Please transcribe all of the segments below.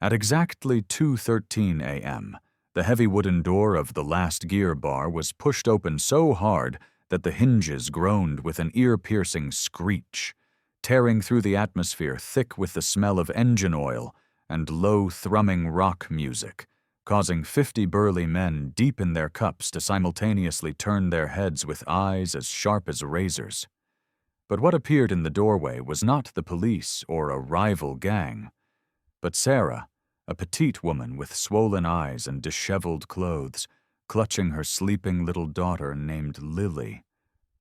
At exactly 2:13 a.m., the heavy wooden door of the last gear bar was pushed open so hard that the hinges groaned with an ear-piercing screech, tearing through the atmosphere thick with the smell of engine oil and low, thrumming rock music, causing 50 burly men deep in their cups to simultaneously turn their heads with eyes as sharp as razors. But what appeared in the doorway was not the police or a rival gang, but Sarah, a petite woman with swollen eyes and disheveled clothes, clutching her sleeping little daughter named Lily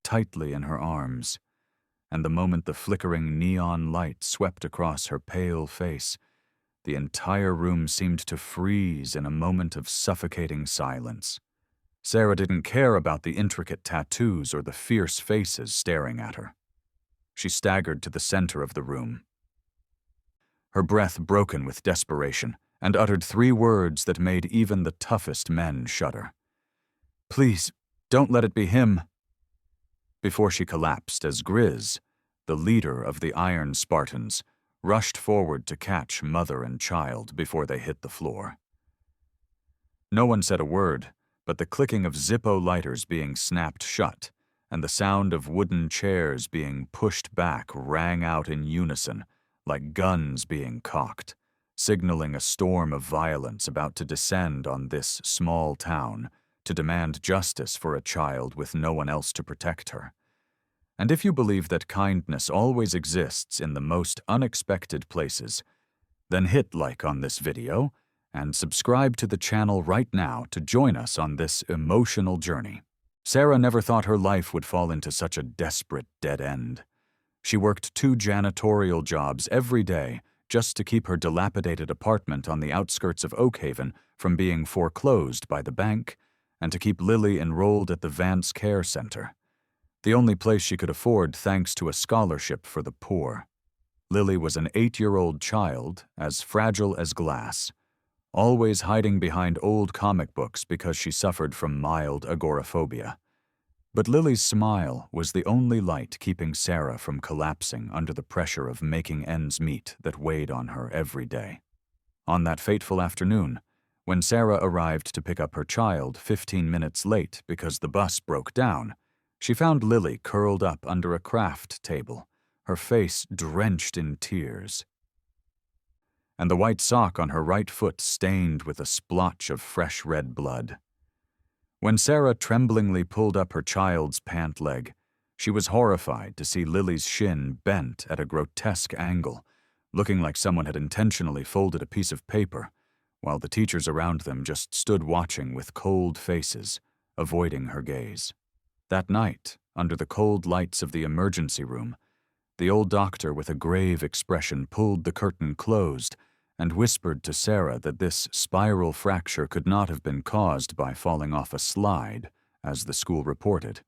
tightly in her arms. And the moment the flickering neon light swept across her pale face, the entire room seemed to freeze in a moment of suffocating silence. Sarah didn't care about the intricate tattoos or the fierce faces staring at her. She staggered to the center of the room, her breath broken with desperation, and uttered 3 words that made even the toughest men shudder. "Please, don't let it be him," before she collapsed as Grizz, the leader of the Iron Spartans, rushed forward to catch mother and child before they hit the floor. No one said a word, but the clicking of Zippo lighters being snapped shut and the sound of wooden chairs being pushed back rang out in unison, like guns being cocked, signaling a storm of violence about to descend on this small town to demand justice for a child with no one else to protect her. And if you believe that kindness always exists in the most unexpected places, then hit like on this video and subscribe to the channel right now to join us on this emotional journey. Sarah never thought her life would fall into such a desperate dead end. She worked 2 janitorial jobs every day just to keep her dilapidated apartment on the outskirts of Oakhaven from being foreclosed by the bank and to keep Lily enrolled at the Vance Care Center, the only place she could afford thanks to a scholarship for the poor. Lily was an 8-year-old child, as fragile as glass, always hiding behind old comic books because she suffered from mild agoraphobia. But Lily's smile was the only light keeping Sarah from collapsing under the pressure of making ends meet that weighed on her every day. On that fateful afternoon, when Sarah arrived to pick up her child 15 minutes late because the bus broke down, she found Lily curled up under a craft table, her face drenched in tears, and the white sock on her right foot stained with a splotch of fresh red blood. When Sarah tremblingly pulled up her child's pant leg, she was horrified to see Lily's shin bent at a grotesque angle, looking like someone had intentionally folded a piece of paper, while the teachers around them just stood watching with cold faces, avoiding her gaze. That night, under the cold lights of the emergency room, the old doctor with a grave expression pulled the curtain closed and whispered to Sarah that this spiral fracture could not have been caused by falling off a slide, as the school reported,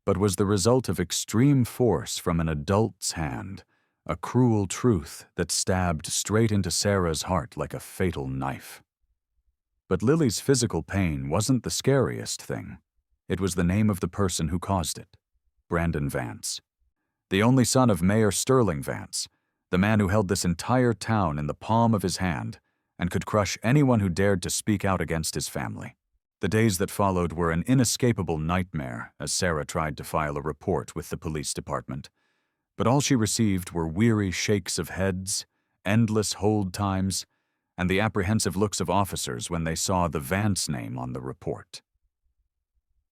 but was the result of extreme force from an adult's hand, a cruel truth that stabbed straight into Sarah's heart like a fatal knife. But Lily's physical pain wasn't the scariest thing. It was the name of the person who caused it, Brandon Vance, the only son of Mayor Sterling Vance, the man who held this entire town in the palm of his hand and could crush anyone who dared to speak out against his family. The days that followed were an inescapable nightmare as Sarah tried to file a report with the police department. But all she received were weary shakes of heads, endless hold times, and the apprehensive looks of officers when they saw the Vance name on the report.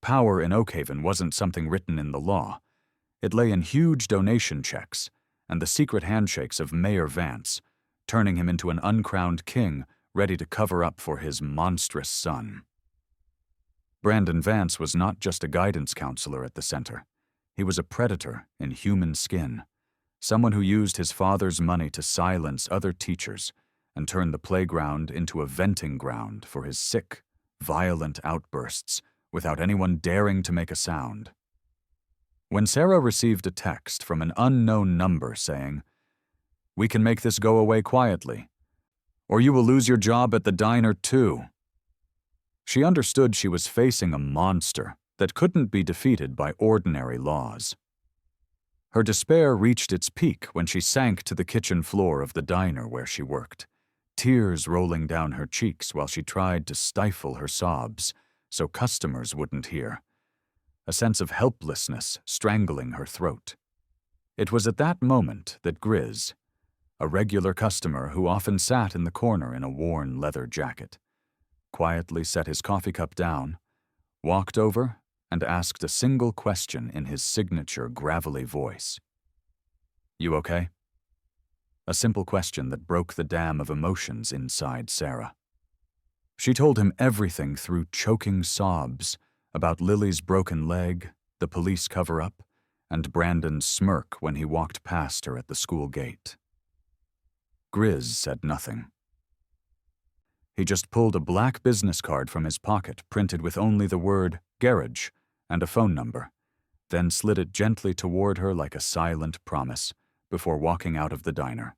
Power in Oakhaven wasn't something written in the law. It lay in huge donation checks and the secret handshakes of Mayor Vance, turning him into an uncrowned king ready to cover up for his monstrous son. Brandon Vance was not just a guidance counselor at the center. He was a predator in human skin, someone who used his father's money to silence other teachers and turn the playground into a venting ground for his sick, violent outbursts without anyone daring to make a sound. When Sarah received a text from an unknown number saying, "We can make this go away quietly, or you will lose your job at the diner too," she understood she was facing a monster that couldn't be defeated by ordinary laws. Her despair reached its peak when she sank to the kitchen floor of the diner where she worked, tears rolling down her cheeks while she tried to stifle her sobs so customers wouldn't hear, a sense of helplessness strangling her throat. It was at that moment that Grizz, a regular customer who often sat in the corner in a worn leather jacket, quietly set his coffee cup down, walked over, and asked a single question in his signature gravelly voice. "You okay?" A simple question that broke the dam of emotions inside Sarah. She told him everything through choking sobs about Lily's broken leg, the police cover-up, and Brandon's smirk when he walked past her at the school gate. Grizz said nothing. He just pulled a black business card from his pocket printed with only the word garage and a phone number, then slid it gently toward her like a silent promise before walking out of the diner,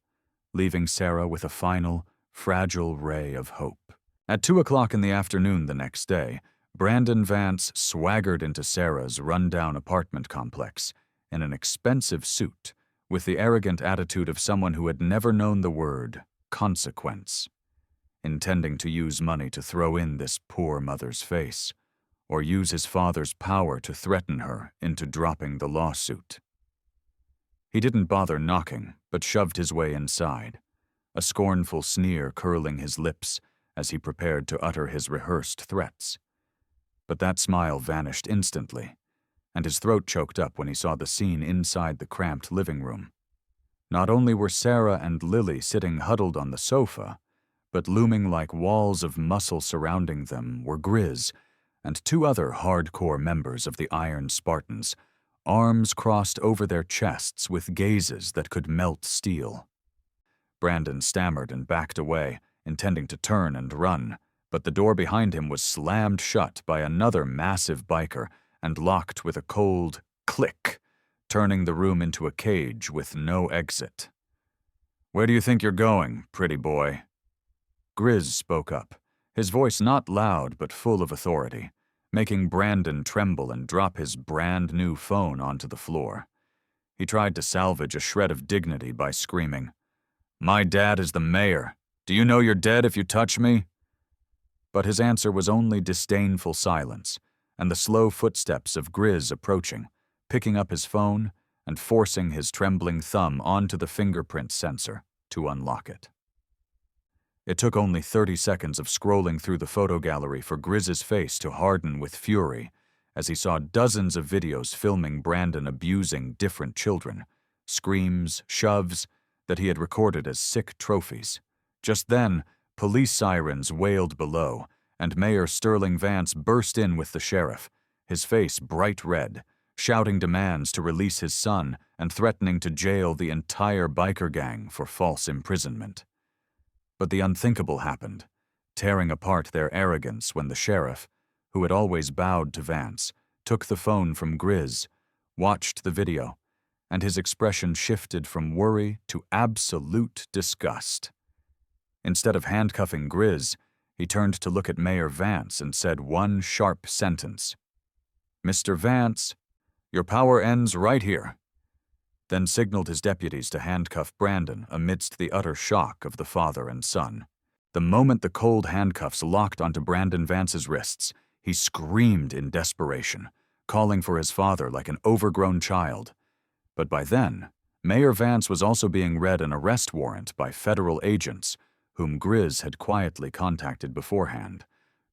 leaving Sarah with a final, fragile ray of hope. At 2:00 in the afternoon the next day, Brandon Vance swaggered into Sarah's run-down apartment complex in an expensive suit with the arrogant attitude of someone who had never known the word consequence, intending to use money to throw in this poor mother's face, or use his father's power to threaten her into dropping the lawsuit. He didn't bother knocking, but shoved his way inside, a scornful sneer curling his lips as he prepared to utter his rehearsed threats. But that smile vanished instantly, and his throat choked up when he saw the scene inside the cramped living room. Not only were Sarah and Lily sitting huddled on the sofa, but looming like walls of muscle surrounding them were Grizz and two other hardcore members of the Iron Spartans, arms crossed over their chests with gazes that could melt steel. Brandon stammered and backed away, intending to turn and run, but the door behind him was slammed shut by another massive biker and locked with a cold click, turning the room into a cage with no exit. "Where do you think you're going, pretty boy?" Grizz spoke up, his voice not loud but full of authority, making Brandon tremble and drop his brand-new phone onto the floor. He tried to salvage a shred of dignity by screaming, "My dad is the mayor. Do you know you're dead if you touch me?" But his answer was only disdainful silence and the slow footsteps of Grizz approaching, picking up his phone and forcing his trembling thumb onto the fingerprint sensor to unlock it. It took only 30 seconds of scrolling through the photo gallery for Grizz's face to harden with fury as he saw dozens of videos filming Brandon abusing different children, screams, shoves that he had recorded as sick trophies. Just then, police sirens wailed below, and Mayor Sterling Vance burst in with the sheriff, his face bright red, shouting demands to release his son and threatening to jail the entire biker gang for false imprisonment. But the unthinkable happened, tearing apart their arrogance when the sheriff, who had always bowed to Vance, took the phone from Grizz, watched the video, and his expression shifted from worry to absolute disgust. Instead of handcuffing Grizz, he turned to look at Mayor Vance and said one sharp sentence, "Mr. Vance, your power ends right here," then signaled his deputies to handcuff Brandon amidst the utter shock of the father and son. The moment the cold handcuffs locked onto Brandon Vance's wrists, he screamed in desperation, calling for his father like an overgrown child. But by then, Mayor Vance was also being read an arrest warrant by federal agents, whom Grizz had quietly contacted beforehand,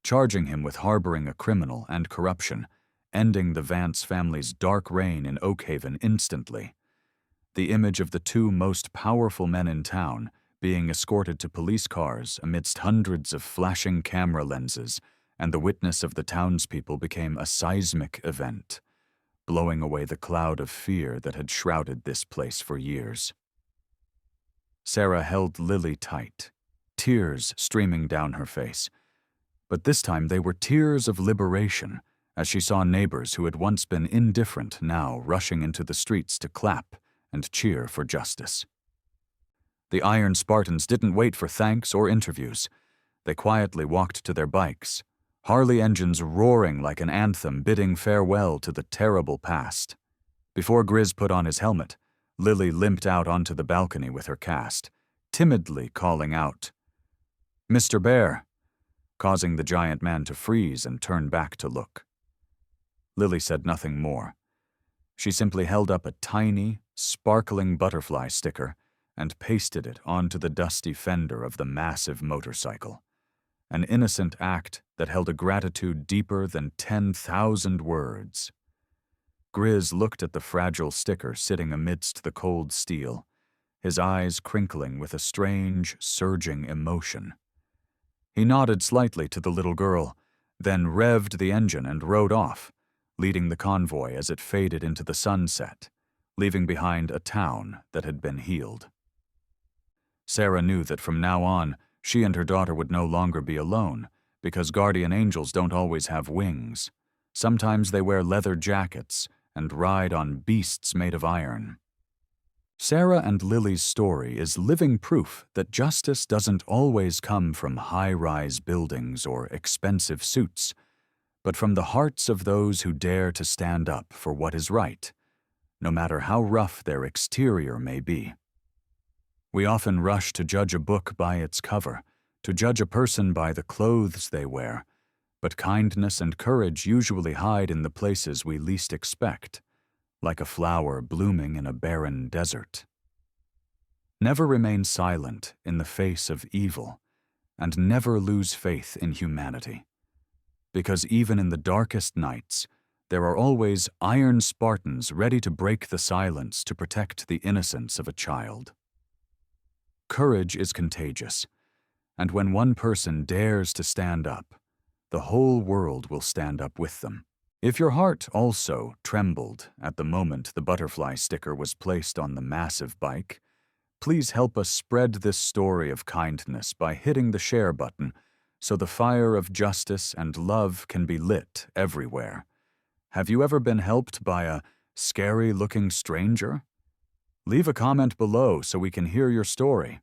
charging him with harboring a criminal and corruption, ending the Vance family's dark reign in Oakhaven instantly. The image of the two most powerful men in town being escorted to police cars amidst hundreds of flashing camera lenses and the witness of the townspeople became a seismic event, blowing away the cloud of fear that had shrouded this place for years. Sarah held Lily tight, tears streaming down her face. But this time they were tears of liberation, as she saw neighbors who had once been indifferent now rushing into the streets to clap and cheer for justice. The Iron Spartans didn't wait for thanks or interviews. They quietly walked to their bikes, Harley engines roaring like an anthem bidding farewell to the terrible past. Before Grizz put on his helmet, Lily limped out onto the balcony with her cast, timidly calling out, Mr. Bear, causing the giant man to freeze and turn back to look. Lily said nothing more. She simply held up a tiny, sparkling butterfly sticker and pasted it onto the dusty fender of the massive motorcycle. An innocent act that held a gratitude deeper than 10,000 words. Grizz looked at the fragile sticker sitting amidst the cold steel, his eyes crinkling with a strange, surging emotion. He nodded slightly to the little girl, then revved the engine and rode off, leading the convoy as it faded into the sunset, leaving behind a town that had been healed. Sarah knew that from now on, she and her daughter would no longer be alone, because guardian angels don't always have wings. Sometimes they wear leather jackets and ride on beasts made of iron. Sarah and Lily's story is living proof that justice doesn't always come from high-rise buildings or expensive suits, but from the hearts of those who dare to stand up for what is right, no matter how rough their exterior may be. We often rush to judge a book by its cover, to judge a person by the clothes they wear, but kindness and courage usually hide in the places we least expect, like a flower blooming in a barren desert. Never remain silent in the face of evil, and never lose faith in humanity. Because even in the darkest nights, there are always Iron Spartans ready to break the silence to protect the innocence of a child. Courage is contagious, and when one person dares to stand up, the whole world will stand up with them. If your heart also trembled at the moment the butterfly sticker was placed on the massive bike, please help us spread this story of kindness by hitting the share button so the fire of justice and love can be lit everywhere. Have you ever been helped by a scary-looking stranger? Leave a comment below so we can hear your story.